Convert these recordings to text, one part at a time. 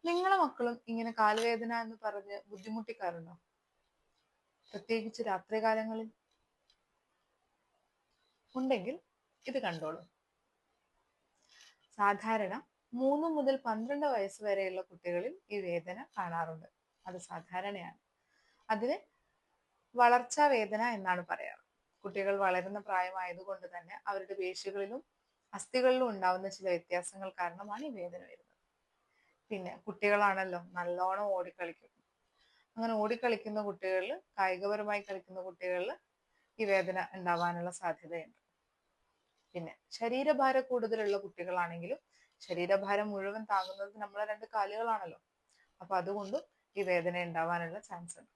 നിങ്ങളെ മക്കളും ഇങ്ങനെ കാലുവേദന എന്ന് പറഞ്ഞ് ബുദ്ധിമുട്ടിക്കാറുണ്ടോ? പ്രത്യേകിച്ച് രാത്രികാലങ്ങളിൽ? ഉണ്ടെങ്കിൽ ഇത് കണ്ടോളൂ. സാധാരണ 3 മുതൽ 12 വയസ്സ് വരെയുള്ള കുട്ടികളിൽ ഈ വേദന കാണാറുണ്ട്. അത് സാധാരണയാണ്. അതിന് വളർച്ചാ വേദന എന്നാണ് പറയാറ്. കുട്ടികൾ വളരുന്ന പ്രായമായതുകൊണ്ട് തന്നെ അവരുടെ പേശികളിലും അസ്ഥികളിലും ഉണ്ടാവുന്ന ചില വ്യത്യാസങ്ങൾ കാരണമാണ് ഈ വേദന വരുന്നത്. പിന്നെ കുട്ടികളാണല്ലോ, നല്ലോണം ഓടിക്കളിക്കും. അങ്ങനെ ഓടിക്കളിക്കുന്ന കുട്ടികളിൽ, കായികപരമായി കളിക്കുന്ന കുട്ടികളിൽ ഈ വേദന ഉണ്ടാവാനുള്ള സാധ്യതയുണ്ട്. പിന്നെ ശരീരഭാരം കൂടുതലുള്ള കുട്ടികളാണെങ്കിലും ശരീരഭാരം മുഴുവൻ താങ്ങുന്നത് നമ്മളെ 2 കാലുകളാണല്ലോ. അപ്പൊ അതുകൊണ്ടും ഈ വേദന ഉണ്ടാവാനുള്ള ചാൻസ് ഉണ്ട്.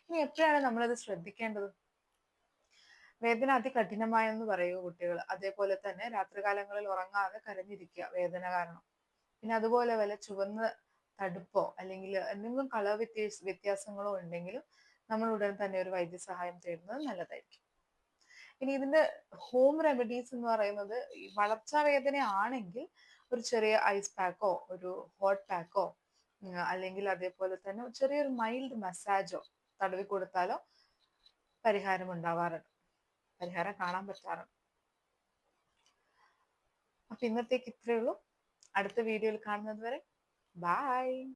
ഇനി എപ്പോഴാണ് നമ്മളത് ശ്രദ്ധിക്കേണ്ടത്? വേദന അതികഠിനമായെന്ന് പറയുക കുട്ടികൾ. അതേപോലെ തന്നെ രാത്രികാലങ്ങളിൽ ഉറങ്ങാതെ കരഞ്ഞിരിക്കുക വേദന കാരണം. പിന്നെ അതുപോലെ വല്ല ചുവന്ന തടുപ്പോ അല്ലെങ്കിൽ എന്തെങ്കിലും കളർ വ്യത്യാസങ്ങളോ ഉണ്ടെങ്കിലും നമ്മൾ ഉടൻ തന്നെ ഒരു വൈദ്യസഹായം തേടുന്നത് നല്ലതായിരിക്കും. ഇനി ഇതിന്റെ ഹോം റെമഡീസ് എന്ന് പറയുന്നത്, ഈ വളർച്ചാ വേദന ആണെങ്കിൽ ഒരു ചെറിയ ഐസ് പാക്കോ ഒരു ഹോട്ട് പാക്കോ അല്ലെങ്കിൽ അതേപോലെ തന്നെ ചെറിയൊരു മൈൽഡ് മസാജോ തടവി കൊടുത്താലോ പരിഹാരം ഉണ്ടാവാറുണ്ട്, പരിഹാരം കാണാൻ പറ്റാറുണ്ട്. അപ്പൊ ഇന്നത്തേക്ക് ഇത്രയേ ഉള്ളൂ. അടുത്ത വീഡിയോയിൽ കാണുന്നത് വരെ ബൈ.